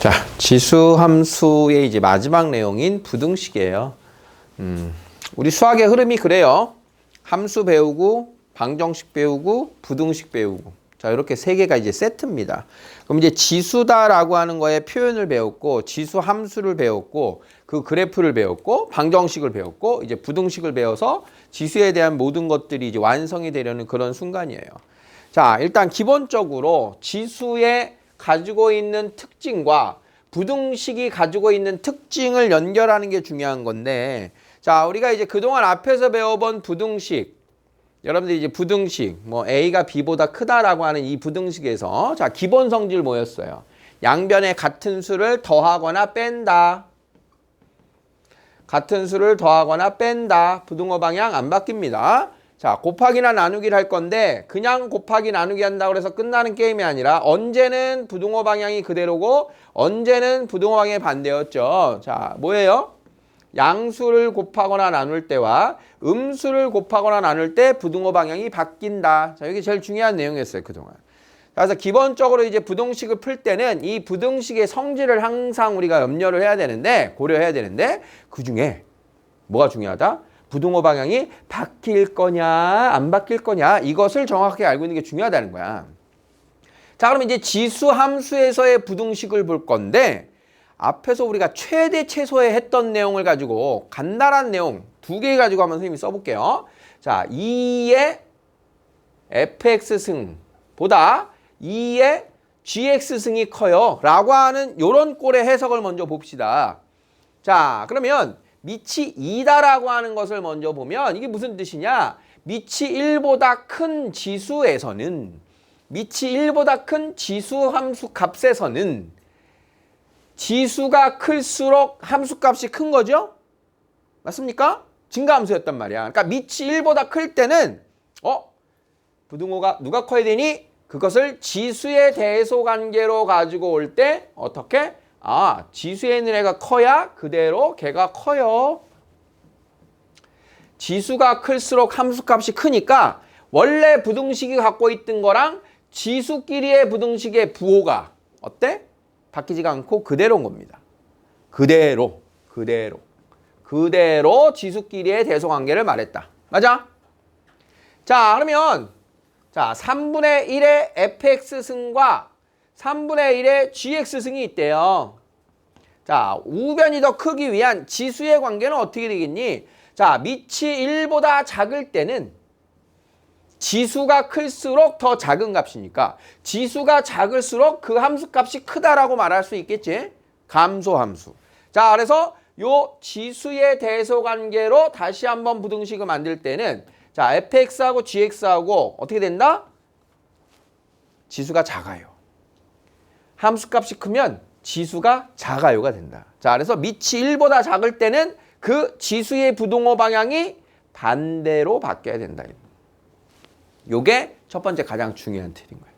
자, 지수 함수의 이제 마지막 내용인 부등식이에요. 우리 수학의 흐름이 그래요. 함수 배우고, 방정식 배우고, 부등식 배우고. 자, 이렇게 세 개가 이제 세트입니다. 그럼 이제 지수다라고 하는 거에 표현을 배웠고, 지수 함수를 배웠고, 그 그래프를 배웠고, 방정식을 배웠고, 이제 부등식을 배워서 지수에 대한 모든 것들이 이제 완성이 되려는 그런 순간이에요. 자, 일단 기본적으로 지수의 가지고 있는 특징과 부등식이 가지고 있는 특징을 연결하는 게 중요한 건데, 자, 우리가 이제 그동안 앞에서 배워본 부등식, 여러분들이 이제 부등식, 뭐 A가 B보다 크다라고 하는 이 부등식에서, 자, 기본 성질 뭐였어요? 양변에 같은 수를 더하거나 뺀다. 같은 수를 더하거나 뺀다. 부등호 방향 안 바뀝니다. 자, 곱하기나 나누기를 할 건데 그냥 곱하기 나누기 한다고 해서 끝나는 게임이 아니라 언제는 부등호 방향이 그대로고 언제는 부등호 방향이 반대였죠. 자, 뭐예요? 양수를 곱하거나 나눌 때와 음수를 곱하거나 나눌 때 부등호 방향이 바뀐다. 자, 이게 제일 중요한 내용이었어요, 그동안. 그래서 기본적으로 이제 부등식을 풀 때는 이 부등식의 성질을 항상 우리가 염려를 해야 되는데, 고려해야 되는데, 그 중에 뭐가 중요하다? 부등호 방향이 바뀔 거냐 안 바뀔 거냐, 이것을 정확하게 알고 있는 게 중요하다는 거야. 자, 그럼 이제 지수 함수에서의 부등식을 볼 건데, 앞에서 우리가 최대 최소에 했던 내용을 가지고 간단한 내용 두 개 가지고 한번 선생님이 써볼게요. 자, 2의 fx승보다 2의 gx승이 커요 라고 하는 요런 꼴의 해석을 먼저 봅시다. 자, 그러면 밑이 2다라고 하는 것을 먼저 보면 이게 무슨 뜻이냐? 밑이 1보다 큰 지수에서는, 밑이 1보다 큰 지수 함수 값에서는 지수가 클수록 함수 값이 큰 거죠? 맞습니까? 증가함수였단 말이야. 그러니까 밑이 1보다 클 때는 부등호가 누가 커야 되니? 그것을 지수의 대소관계로 가지고 올 때 어떻게? 아, 지수에 있는 애가 커야 그대로 걔가 커요. 지수가 클수록 함수값이 크니까 원래 부등식이 갖고 있던 거랑 지수끼리의 부등식의 부호가 어때? 바뀌지가 않고 그대로인 겁니다. 그대로 지수끼리의 대소관계를 말했다. 맞아? 자, 그러면 자, 3분의 1의 fx승과 3분의 1의 gx승이 있대요. 자, 우변이 더 크기 위한 지수의 관계는 어떻게 되겠니? 자, 밑이 1보다 작을 때는 지수가 클수록 더 작은 값이니까 지수가 작을수록 그 함수 값이 크다라고 말할 수 있겠지? 감소함수. 자, 그래서 요 지수의 대소관계로 다시 한번 부등식을 만들 때는 자, fx하고 gx하고 어떻게 된다? 지수가 작아요. 함수값이 크면 지수가 작아요가 된다. 자, 그래서 밑이 1보다 작을 때는 그 지수의 부등호 방향이 반대로 바뀌어야 된다. 요게 첫 번째 가장 중요한 틀인 거예요.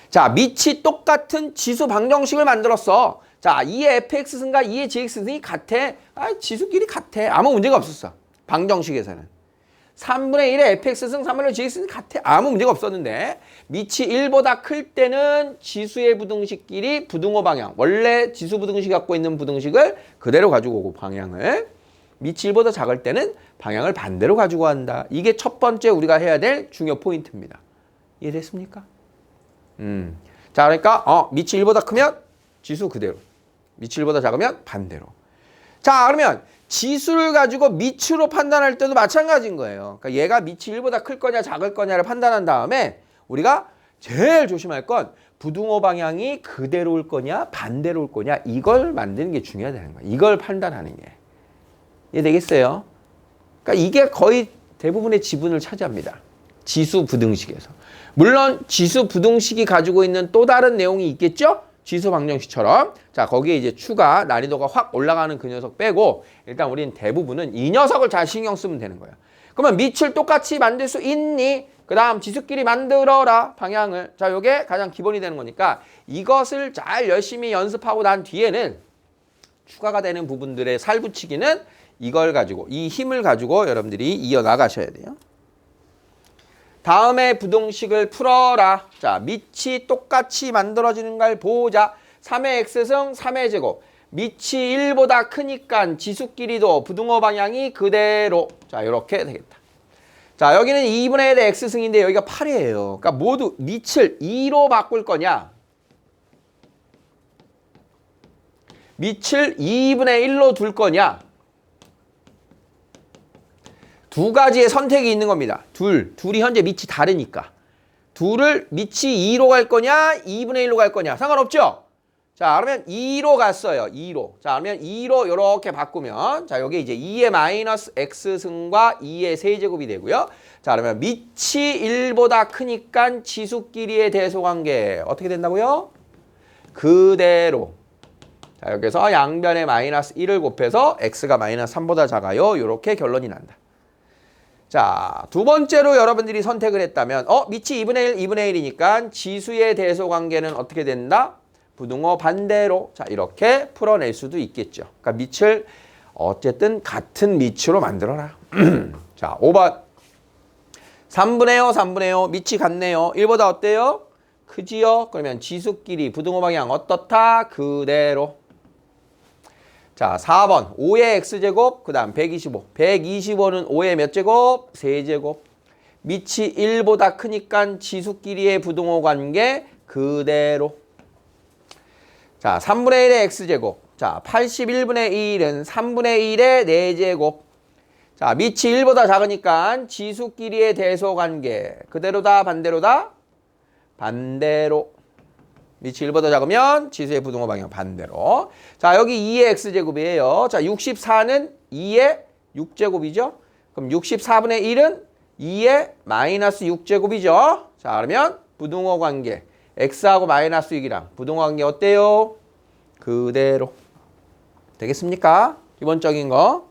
자, 밑이 똑같은 지수 방정식을 만들었어. 자, 2의 fx승과 2의 gx승이 같아. 아, 지수끼리 같아. 아무 문제가 없었어. 방정식에서는. 3분의 1의 fx승, 3분의 1의 gx승이 같아. 아무 문제가 없었는데 밑이 1보다 클 때는 지수의 부등식끼리 부등호 방향, 원래 지수 부등식 갖고 있는 부등식을 그대로 가지고 오고 방향을, 밑이 1보다 작을 때는 방향을 반대로 가지고 간다. 이게 첫 번째 우리가 해야 될 중요 포인트입니다. 이해됐습니까? 자, 그러니까 밑이 1보다 크면 지수 그대로, 밑이 1보다 작으면 반대로. 자, 그러면 지수를 가지고 밑으로 판단할 때도 마찬가지인 거예요. 그러니까 얘가 밑이 1보다 클 거냐 작을 거냐를 판단한 다음에 우리가 제일 조심할 건 부등호 방향이 그대로 올 거냐 반대로 올 거냐, 이걸 만드는 게 중요하다는 거예요. 이걸 판단하는 게. 이해되겠어요? 그러니까 이게 거의 대부분의 지분을 차지합니다. 지수 부등식에서. 물론 지수 부등식이 가지고 있는 또 다른 내용이 있겠죠? 지수 방정식처럼. 자, 거기에 이제 추가 난이도가 확 올라가는 그 녀석 빼고 일단 우린 대부분은 이 녀석을 잘 신경 쓰면 되는 거야. 그러면 밑을 똑같이 만들 수 있니? 그 다음 지수끼리 만들어라, 방향을. 자, 요게 가장 기본이 되는 거니까 이것을 잘 열심히 연습하고 난 뒤에는 추가가 되는 부분들의 살붙이기는 이걸 가지고, 이 힘을 가지고 여러분들이 이어나가셔야 돼요. 다음에 부등식을 풀어라. 자, 밑이 똑같이 만들어지는 걸 보자. 3의 x승 3의 제곱. 밑이 1보다 크니까 지수끼리도 부등호 방향이 그대로. 자, 이렇게 되겠다. 자, 여기는 2분의 1의 x승인데 여기가 8이에요. 그러니까 모두 밑을 2로 바꿀 거냐? 밑을 2분의 1로 둘 거냐? 두 가지의 선택이 있는 겁니다. 둘이 현재 밑이 다르니까. 둘을 밑이 2로 갈 거냐, 2분의 1로 갈 거냐. 상관없죠? 자, 그러면 2로 갔어요. 2로. 자, 그러면 2로 이렇게 바꾸면, 자, 여기 이제 2의 마이너스 x승과 2의 세제곱이 되고요. 자, 그러면 밑이 1보다 크니까 지수끼리의 대소관계 어떻게 된다고요? 그대로. 자, 여기서 양변에 마이너스 1을 곱해서 x가 마이너스 3보다 작아요. 이렇게 결론이 난다. 자, 두 번째로 여러분들이 선택을 했다면 밑이 2분의 1, 2분의 1이니까 지수의 대소관계는 어떻게 된다? 부등호 반대로. 자, 이렇게 풀어낼 수도 있겠죠. 그러니까 밑을 어쨌든 같은 밑으로 만들어라. 자, 5번. 3분의 5, 3분의 5. 밑이 같네요. 1보다 어때요? 크지요? 그러면 지수끼리 부등호 방향 어떻다? 그대로. 자, 4번 5의 x제곱 그 다음 125. 125는 5의 몇 제곱? 세제곱. 밑이 1보다 크니까 지수끼리의 부등호 관계 그대로. 자, 3분의 1의 x제곱. 자, 81분의 1은 3분의 1의 4제곱. 자, 밑이 1보다 작으니까 지수끼리의 대소 관계 그대로다 반대로다? 반대로. 밑이 1보다 작으면 지수의 부등호 방향 반대로. 자, 여기 2의 x제곱이에요. 자, 64는 2의 6제곱이죠. 그럼 64분의 1은 2의 마이너스 6제곱이죠. 자, 그러면 부등호 관계 x하고 마이너스 6이랑 부등호 관계 어때요? 그대로. 되겠습니까? 기본적인 거.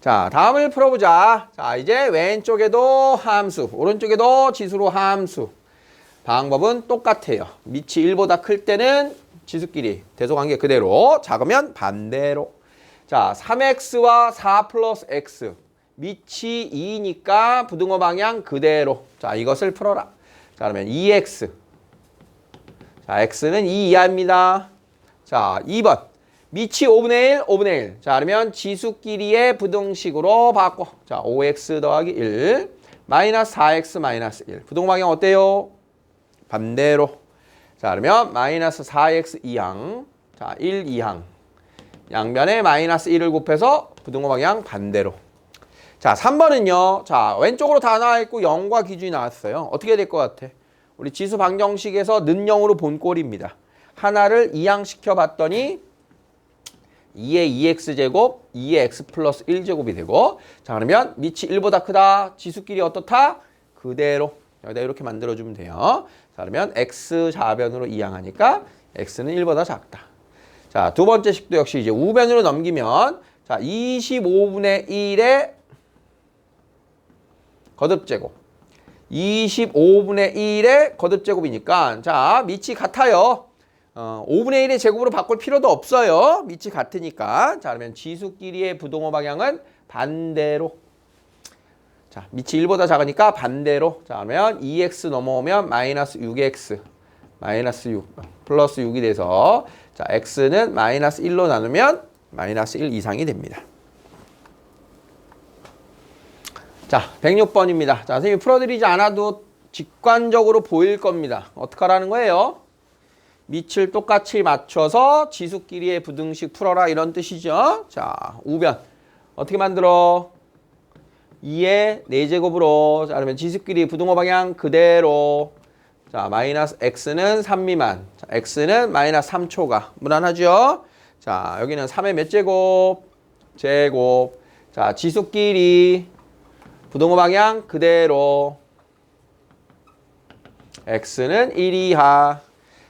자, 다음을 풀어보자. 자, 이제 왼쪽에도 함수, 오른쪽에도 지수로 함수. 방법은 똑같아요. 밑이 1보다 클 때는 지수끼리 대소관계 그대로, 작으면 반대로. 자, 3x와 4 플러스 x. 밑이 2니까 부등호 방향 그대로. 자, 이것을 풀어라. 자, 그러면 2x. 자, x는 2 이하입니다. 자, 2번. 밑이 5분의 1, 5분의 1. 자, 그러면 지수끼리의 부등식으로 바꿔. 자, 5x 더하기 1. 마이너스 4x 마이너스 1. 부등호 방향 어때요? 반대로. 자, 그러면 마이너스 4x 2항. 자, 1 2항. 양변에 마이너스 1을 곱해서 부등호 방향 반대로. 자, 3번은요. 자, 왼쪽으로 다 나와 있고 0과 기준이 나왔어요. 어떻게 될 것 같아? 우리 지수 방정식에서 는 0으로 본 꼴입니다. 하나를 2항 시켜봤더니 2의 2x제곱, 2의 x 플러스 1제곱이 되고, 자, 그러면 밑이 1보다 크다. 지수끼리 어떻다? 그대로. 여기다 이렇게 만들어주면 돼요. 자, 그러면 x 좌변으로 이항하니까 x는 1보다 작다. 자, 두 번째 식도 역시 이제 우변으로 넘기면, 자, 25분의 1의 거듭제곱. 25분의 1의 거듭제곱이니까, 자, 밑이 같아요. 5분의 1의 제곱으로 바꿀 필요도 없어요. 밑이 같으니까. 자, 그러면 지수끼리의 부등호 방향은 반대로. 자, 밑이 1보다 작으니까 반대로. 자, 그러면 2x 넘어오면 마이너스 6x. 마이너스 6. 플러스 6이 돼서, 자, x는 마이너스 1로 나누면 마이너스 1 이상이 됩니다. 자, 106번입니다. 자, 선생님이 풀어드리지 않아도 직관적으로 보일 겁니다. 어떻게 하라는 거예요? 밑을 똑같이 맞춰서 지수끼리의 부등식 풀어라 이런 뜻이죠. 자, 우변 어떻게 만들어? 2의 4제곱으로. 자, 그러면 지수끼리 부등호 방향 그대로. 자, 마이너스 x는 3 미만. 자, x는 마이너스 3초가 무난하죠. 자, 여기는 3의 몇 제곱? 제곱. 자, 지수끼리 부등호 방향 그대로. x는 1 이하.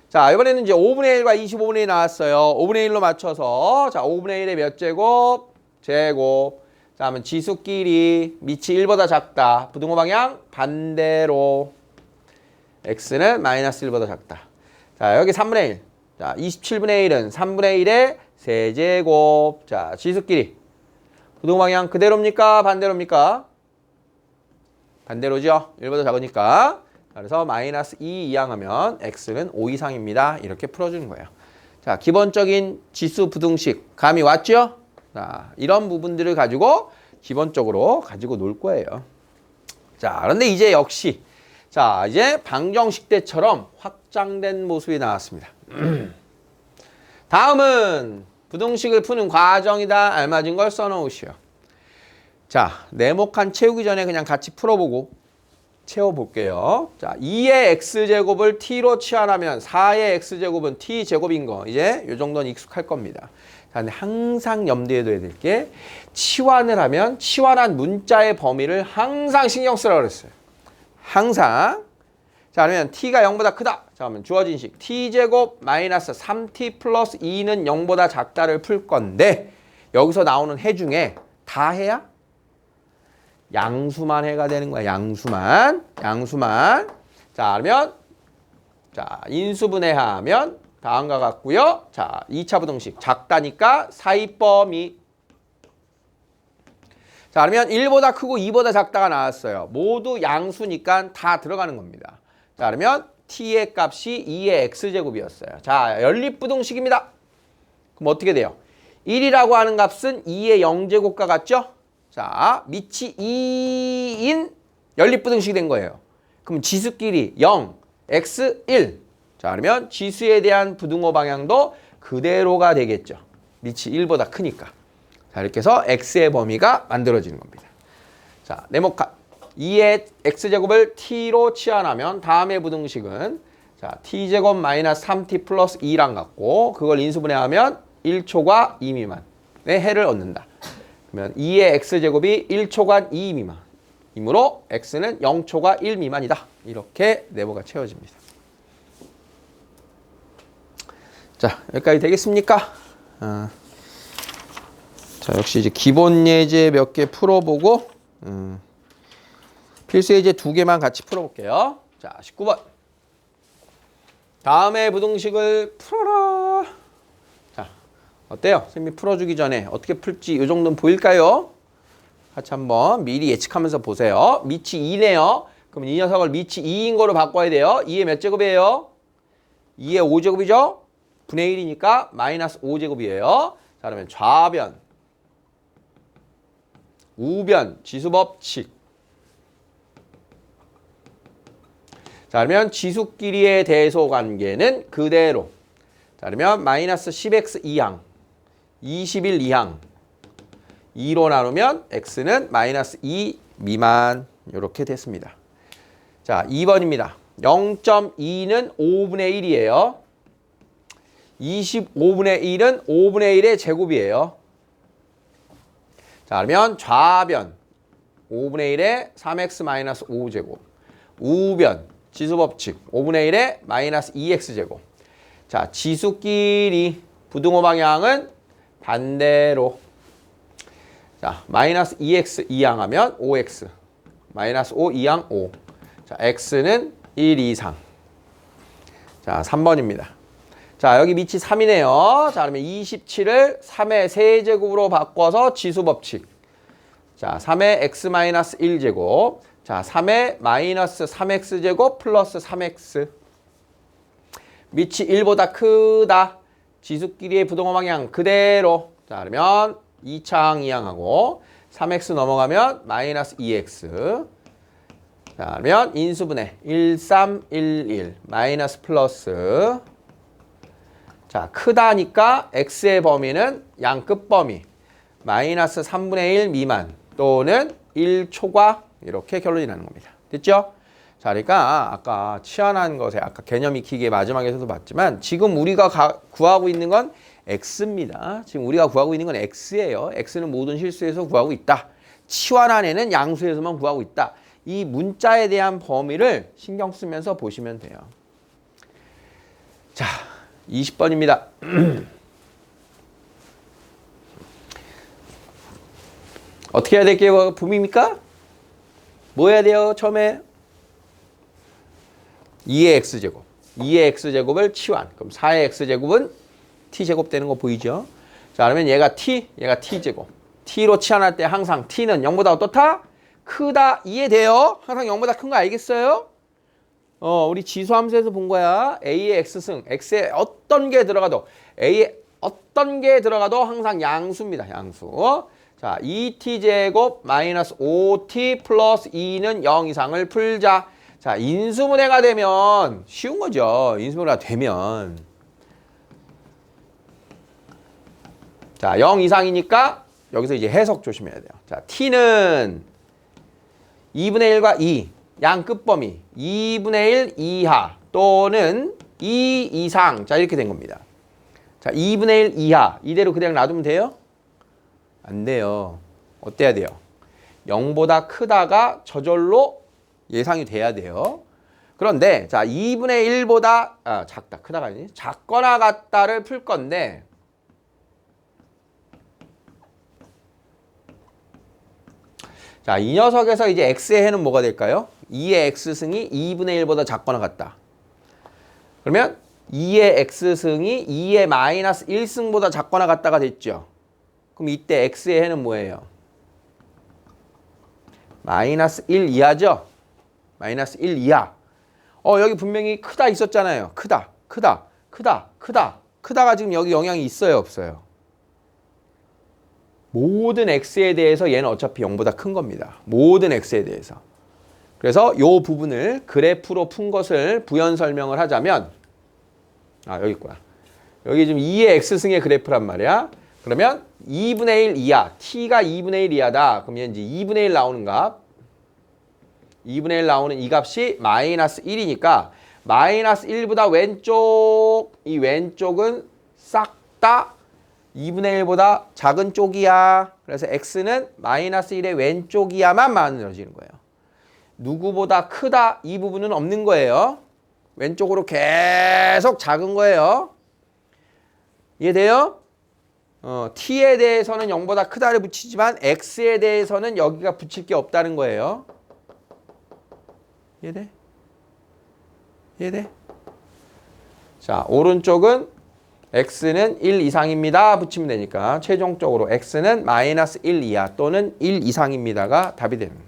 자, 이번에는 이제 5분의 1과 25분의 1 나왔어요. 5분의 1로 맞춰서, 자, 5분의 1의 몇 제곱? 제곱. 자, 그러면 지수끼리 밑이 1보다 작다. 부등호 방향 반대로. x는 마이너스 1보다 작다. 자, 여기 3분의 1. 자, 27분의 1은 3분의 1의 세제곱. 자, 지수끼리 부등호 방향 그대로입니까? 반대로입니까? 반대로죠. 1보다 작으니까. 그래서 마이너스 2 이항하면 x는 5 이상입니다. 이렇게 풀어주는 거예요. 자, 기본적인 지수 부등식 감이 왔죠? 자, 이런 부분들을 가지고 기본적으로 가지고 놀 거예요. 자, 그런데 이제 역시 자, 이제 방정식 때처럼 확장된 모습이 나왔습니다. 다음은 부등식을 푸는 과정이다. 알맞은 걸 써놓으시오. 자, 네모칸 채우기 전에 그냥 같이 풀어보고 채워볼게요. 자, 2의 x제곱을 t로 치환하면 4의 x제곱은 t제곱인 거. 이제 이 정도는 익숙할 겁니다. 자, 근데 항상 염두에 둬야 될 게 치환을 하면 치환한 문자의 범위를 항상 신경 쓰라고 그랬어요. 항상. 자, 그러면 t가 0보다 크다. 자, 그러면 주어진 식 t제곱 마이너스 3t 플러스 2는 0보다 작다를 풀 건데 여기서 나오는 해 중에 다 해야? 양수만 해가 되는 거야. 양수만. 자, 그러면 자, 인수분해하면 다음과 같고요. 자, 2차 부등식 작다니까 사이범위. 자, 그러면 1보다 크고 2보다 작다가 나왔어요. 모두 양수니까 다 들어가는 겁니다. 자, 그러면 t의 값이 2의 x제곱이었어요. 자, 연립부등식입니다. 그럼 어떻게 돼요? 1이라고 하는 값은 2의 0제곱과 같죠? 자, 밑이 2인 연립부등식이 된 거예요. 그럼 지수끼리 0, x, 1. 자, 그러면 지수에 대한 부등호 방향도 그대로가 되겠죠. 밑이 1보다 크니까. 자, 이렇게 해서 x의 범위가 만들어지는 겁니다. 자, 네모칸 2의 x제곱을 t로 치환하면 다음의 부등식은 자, t제곱 마이너스 3t 플러스 2랑 같고 그걸 인수분해하면 1초과 2 미만의 해를 얻는다. 그러면 2의 x제곱이 1초간 2 미만이므로 x는 0초과 1 미만이다. 이렇게 네모가 채워집니다. 자, 여기까지 되겠습니까? 자, 역시 이제 기본 예제 몇 개 풀어보고 필수 예제 2개만 같이 풀어볼게요. 자, 19번. 다음의 부등식을 풀어라. 자, 어때요? 선생님이 풀어주기 전에 어떻게 풀지 이 정도는 보일까요? 같이 한번 미리 예측하면서 보세요. 밑이 2네요. 그럼 이 녀석을 밑이 2인 거로 바꿔야 돼요. 2의 몇 제곱이에요? 2의 5제곱이죠? 분의 1이니까 마이너스 5제곱이에요. 자, 그러면 좌변, 우변, 지수법칙. 자, 그러면 지수끼리의 대소관계는 그대로. 자, 그러면 마이너스 10x 2항, 21 2항. 2로 나누면 x는 마이너스 2 미만. 이렇게 됐습니다. 자, 2번입니다. 0.2는 5분의 1이에요. 25분의 1은 5분의 1의 제곱이에요. 자, 그러면 좌변 5분의 1의 3x 마이너스 5제곱. 우변 지수법칙 5분의 1의 마이너스 2x제곱. 자, 지수끼리 부등호 방향은 반대로. 자, 마이너스 2x 2항하면 5x. 마이너스 5 2항 5. 자, x는 1 이상. 자, 3번입니다. 자, 여기 밑이 3이네요. 자, 그러면 27을 3의 세제곱으로 바꿔서 지수법칙. 자, 3의 x-1제곱. 자, 3의 마이너스 3x제곱 플러스 3x. 밑이 1보다 크다. 지수끼리의 부등호 방향 그대로. 자, 그러면 2차항 2항하고 3x 넘어가면 마이너스 2x. 자, 그러면 인수분해 1, 3, 1, 1 마이너스 플러스. 자, 크다니까 x의 범위는 양끝 범위 마이너스 3분의 1 미만 또는 1초과 이렇게 결론이 나는 겁니다. 됐죠? 자, 그러니까 아까 치환한 것에 아까 개념 익히기의 마지막에서도 봤지만 지금 우리가 구하고 있는 건 x입니다. 지금 우리가 구하고 있는 건 x예요. x는 모든 실수에서 구하고 있다. 치환한 애는 양수에서만 구하고 있다. 이 문자에 대한 범위를 신경 쓰면서 보시면 돼요. 자, 20번입니다. 어떻게 해야 될게요? 붐입니까? 뭐 해야 돼요? 처음에 2의 x제곱. 2의 x제곱을 치환. 그럼 4의 x제곱은 t제곱 되는 거 보이죠? 자, 그러면 얘가 t, 얘가 t제곱. t로 치환할 때 항상 t는 0보다 어떻다? 크다. 이해돼요? 항상 0보다 큰 거 알겠어요? 우리 지수함수에서 본 거야. A의 X승, X에 어떤 게 들어가도, A에 어떤 게 들어가도 항상 양수입니다. 양수. 자, 2t제곱 마이너스 5t 플러스 2는 0 이상을 풀자. 자, 인수분해가 되면 쉬운 거죠. 인수분해가 되면. 자, 0 이상이니까 여기서 이제 해석 조심해야 돼요. 자, t는 2분의 1과 2, 양 끝범위 2분의 1 이하 또는 2 이상. 자, 이렇게 된 겁니다. 자, 2분의 1 이하 이대로 그냥 놔두면 돼요? 안 돼요. 어때야 돼요? 0보다 크다가 저절로 예상이 돼야 돼요. 그런데 자, 2분의 1보다 작다, 크다가 아니지? 작거나 같다를 풀 건데 자, 이 녀석에서 이제 x의 해는 뭐가 될까요? 2의 x승이 2분의 1보다 작거나 같다. 그러면 2의 x승이 2의 마이너스 1승보다 작거나 같다가 됐죠. 그럼 이때 x의 해는 뭐예요? 마이너스 1 이하죠? 마이너스 1 이하. 여기 분명히 크다 있었잖아요. 크다가 지금 여기 영향이 있어요, 없어요? 모든 x에 대해서 얘는 어차피 0보다 큰 겁니다. 모든 x에 대해서. 그래서 이 부분을 그래프로 푼 것을 부연 설명을 하자면 여기 있구나. 여기 지금 2의 x승의 그래프란 말이야. 그러면 2분의 1 이하, t가 2분의 1 이하다. 그러면 이제 2분의 1 나오는 값, 2분의 1 나오는 이 값이 마이너스 1이니까 마이너스 1보다 왼쪽, 이 왼쪽은 싹 다 2분의 1보다 작은 쪽이야. 그래서 x는 마이너스 1의 왼쪽이야만 만들어지는 거예요. 누구보다 크다 이 부분은 없는 거예요. 왼쪽으로 계속 작은 거예요. 이해돼요? t에 대해서는 0보다 크다를 붙이지만 x에 대해서는 여기가 붙일 게 없다는 거예요. 이해돼? 이해돼? 자, 오른쪽은 x는 1 이상입니다. 붙이면 되니까 최종적으로 x는 마이너스 1 이하 또는 1 이상입니다가 답이 됩니다.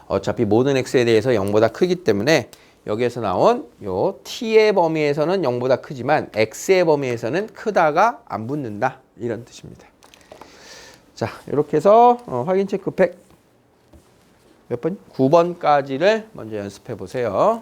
어차피 모든 x에 대해서 0보다 크기 때문에 여기에서 나온 요 t의 범위에서는 0보다 크지만 x의 범위에서는 크다가 안 붙는다. 이런 뜻입니다. 자, 이렇게 해서 확인 체크 100 몇 번? 9번까지를 먼저 연습해 보세요.